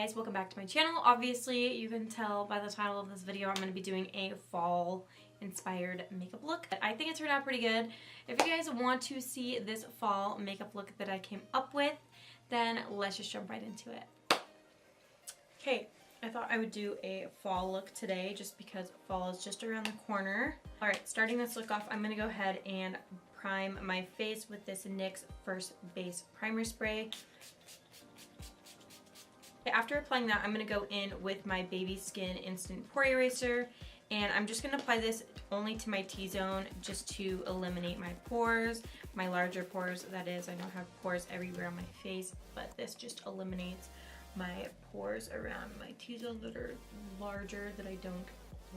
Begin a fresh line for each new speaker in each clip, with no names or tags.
guys, welcome back to my channel. Obviously, you can tell by the title of this video, I'm going to be doing a fall inspired makeup look. I think it turned out pretty good. If you guys want to see this fall makeup look that I came up with, then let's just jump right into it. Okay, I thought I would do a fall look today just because fall is just around the corner. Alright, starting this look off, I'm going to go ahead and prime my face with this NYX First Base Primer Spray. After applying that, I'm going to go in with my Baby Skin Instant Pore Eraser, and I'm just going to apply this only to my T-zone just to eliminate my pores, my larger pores, that is. I don't have pores everywhere on my face, but this just eliminates my pores around my T-zone that are larger that I don't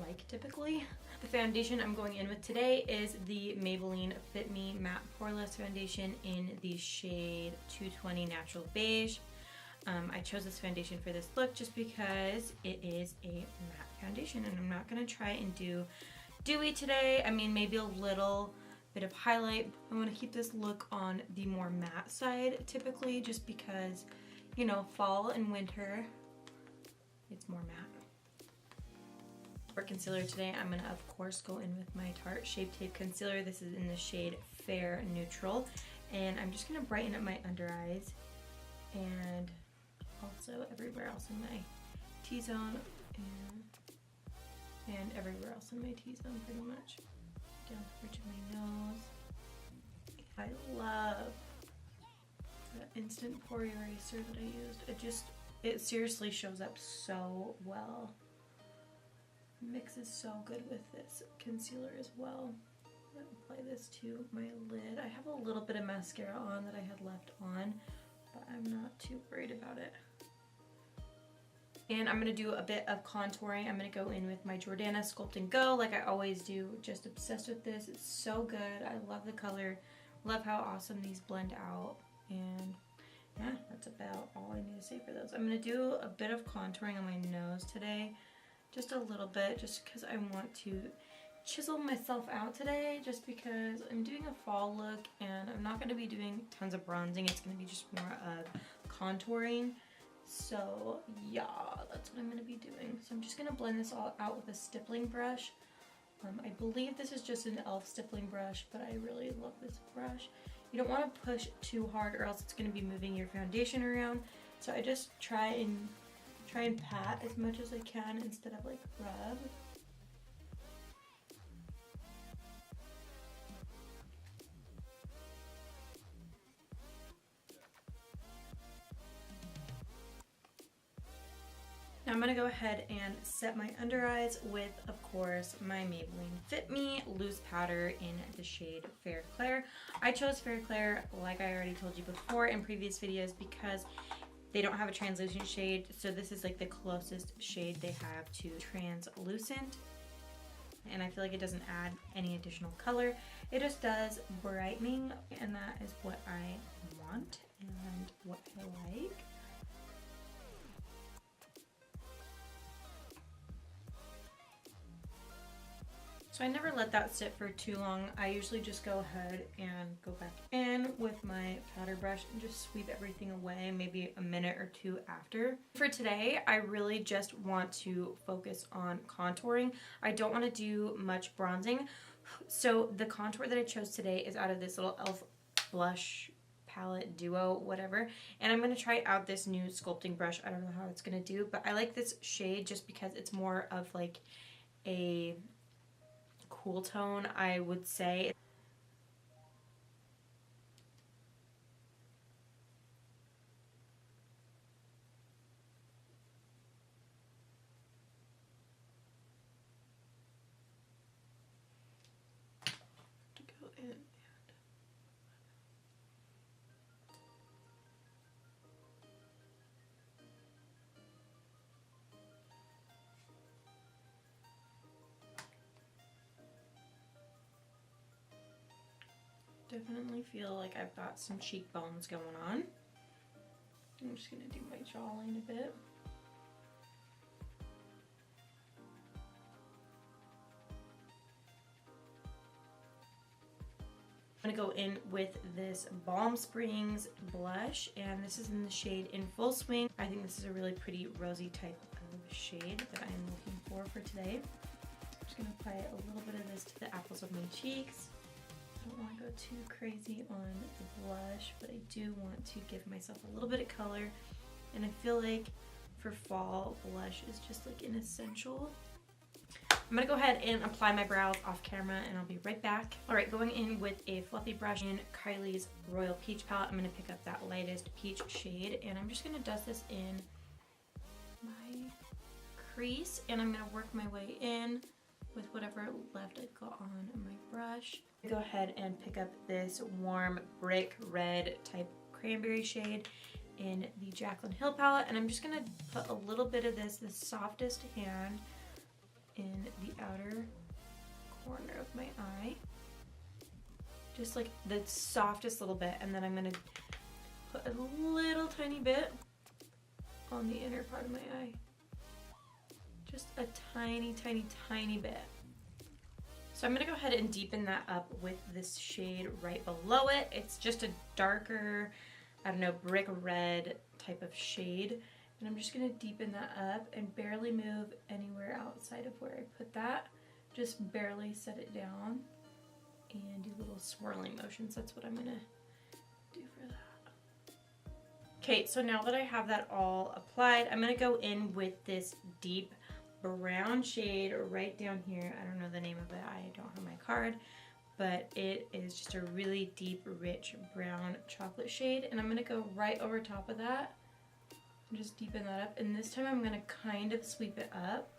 like typically. The foundation I'm going in with today is the Maybelline Fit Me Matte Poreless Foundation in the shade 220 Natural Beige. I chose this foundation for this look just because it is a matte foundation, and I'm not going to try and do dewy today. I mean, maybe a little bit of highlight. I want to keep this look on the more matte side typically, just because, you know, fall and winter, it's more matte. For concealer today, I'm going to, of course, go in with my Tarte Shape Tape Concealer. This is in the shade Fair Neutral, and I'm just going to brighten up my under eyes and also everywhere else in my T-zone and everywhere else in my T-zone pretty much. Down the bridge of my nose. I love the instant pore eraser that I used. It seriously shows up so well. Mixes so good with this concealer as well. I'm going to apply this to my lid. I have a little bit of mascara on that I had left on, but I'm not too worried about it. And I'm going to do a bit of contouring. I'm going to go in with my Jordana Sculpt and Go like I always do. Just obsessed with this. It's so good. I love the color. Love how awesome these blend out. And yeah, that's about all I need to say for those. I'm going to do a bit of contouring on my nose today. Just a little bit, just because I want to chisel myself out today, just because I'm doing a fall look and I'm not going to be doing tons of bronzing. It's going to be just more of contouring. So yeah, that's what I'm going to be doing. So I'm just going to blend this all out with a stippling brush. I believe this is just an e.l.f. stippling brush, but I really love this brush. You don't want to push too hard or else it's going to be moving your foundation around. So I just try and pat as much as I can instead of like rub. Now I'm going to go ahead and set my under eyes with, of course, my Maybelline Fit Me Loose Powder in the shade Fair Clair. I chose Fair Clair, like I already told you before in previous videos, because they don't have a translucent shade, so this is like the closest shade they have to translucent. And I feel like it doesn't add any additional color. It just does brightening, and that is what I want and what I like. So I never let that sit for too long. I usually just go ahead and go back in with my powder brush and just sweep everything away, maybe a minute or two after. For today, I really just want to focus on contouring. I don't want to do much bronzing. So the contour that I chose today is out of this little e.l.f. blush palette duo, whatever. And I'm going to try out this new sculpting brush. I don't know how it's going to do, but I like this shade just because it's more of like a cool tone, I would say. To go in and definitely feel like I've got some cheekbones going on. I'm just going to do my jawline a bit. I'm gonna go in with this Balm Springs blush, and this is in the shade In Full Swing. I think this is a really pretty rosy type of shade that I'm looking for today. I'm just gonna apply a little bit of this to the apples of my cheeks. I don't want to go too crazy on the blush, but I do want to give myself a little bit of color, and I feel like for fall, blush is just like an essential. I'm gonna go ahead and apply my brows off camera, and I'll be right back. All right, going in with a fluffy brush in Kylie's Royal Peach palette. I'm gonna pick up that lightest peach shade, and I'm just gonna dust this in my crease, and I'm gonna work my way in with whatever left I got on my brush. Go ahead and pick up this warm brick red type cranberry shade in the Jaclyn Hill palette, and I'm just gonna put a little bit of this, the softest hand, in the outer corner of my eye, just like the softest little bit, and then I'm gonna put a little tiny bit on the inner part of my eye, just a tiny bit. So I'm gonna go ahead and deepen that up with this shade right below it. It's just a darker, I don't know, brick red type of shade. And I'm just gonna deepen that up and barely move anywhere outside of where I put that. Just barely set it down and do little swirling motions. That's what I'm gonna do for that. Okay, so now that I have that all applied, I'm gonna go in with this deep brown shade right down here. I don't know the name of it, I don't have my card, but it is just a really deep, rich brown chocolate shade, and I'm gonna go right over top of that and just deepen that up. And this time I'm gonna kind of sweep it up,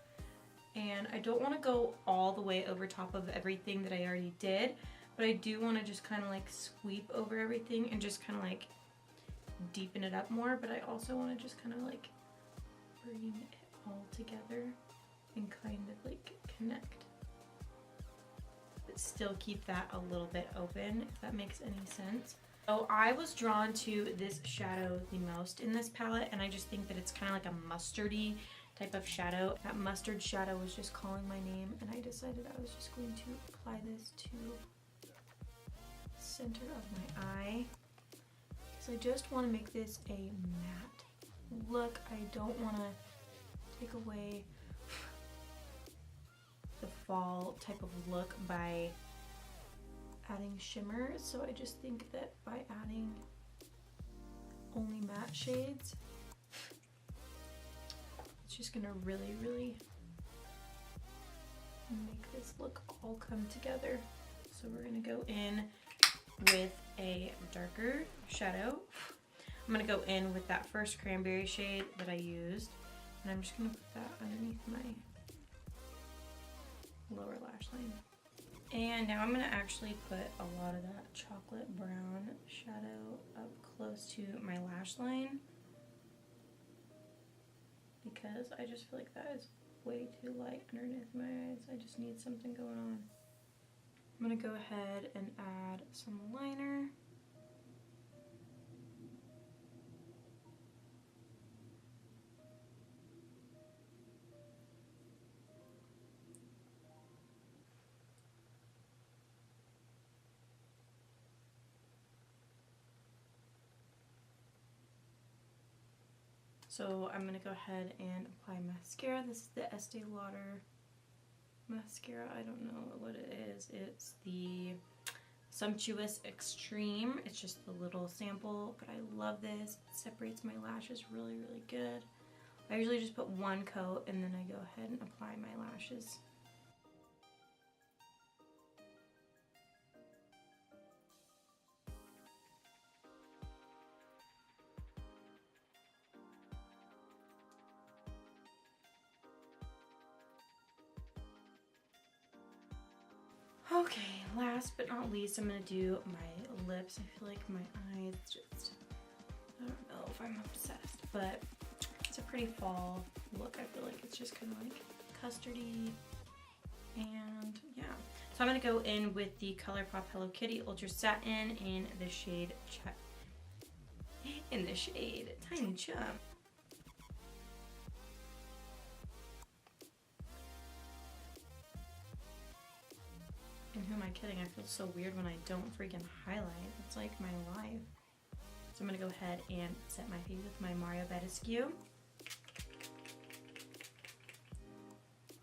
and I don't want to go all the way over top of everything that I already did, but I do want to just kind of like sweep over everything and just kind of like deepen it up more, but I also want to just kind of like bring it all together and kind of like connect, but still keep that a little bit open, if that makes any sense. So I was drawn to this shadow the most in this palette, and I just think that it's kind of like a mustardy type of shadow. That mustard shadow was just calling my name, and I decided I was just going to apply this to the center of my eye, because I just want to make this a matte look. I don't want to take away the fall type of look by adding shimmer, so I just think that by adding only matte shades, it's just gonna really make this look all come together. So we're gonna go in with a darker shadow. I'm gonna go in with that first cranberry shade that I used, and I'm just gonna put that underneath my lower lash line. And now I'm gonna actually put a lot of that chocolate brown shadow up close to my lash line, because I just feel like that is way too light underneath my eyes. I just need something going on. I'm gonna go ahead and add some liner. So I'm going to go ahead and apply mascara. This is the Estee Lauder mascara. I don't know what it is. It's the Sumptuous Extreme. It's just a little sample, but I love this. It separates my lashes really good. I usually just put one coat and then I go ahead and apply my lashes. Okay, last but not least, I'm gonna do my lips. I feel like my eyes just, I don't know if I'm obsessed, but it's a pretty fall look. I feel like it's just kind of like custardy, and yeah. So I'm gonna go in with the ColourPop Hello Kitty Ultra Satin in the shade Tiny Chum. And who am I kidding? I feel so weird when I don't freaking highlight. It's like my life. So I'm gonna go ahead and set my face with my Mario Badescu.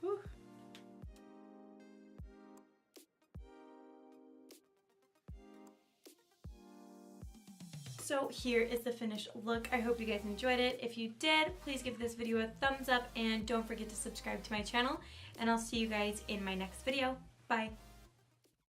Whew. So here is the finished look. I hope you guys enjoyed it. If you did, please give this video a thumbs up and don't forget to subscribe to my channel. And I'll see you guys in my next video. Bye.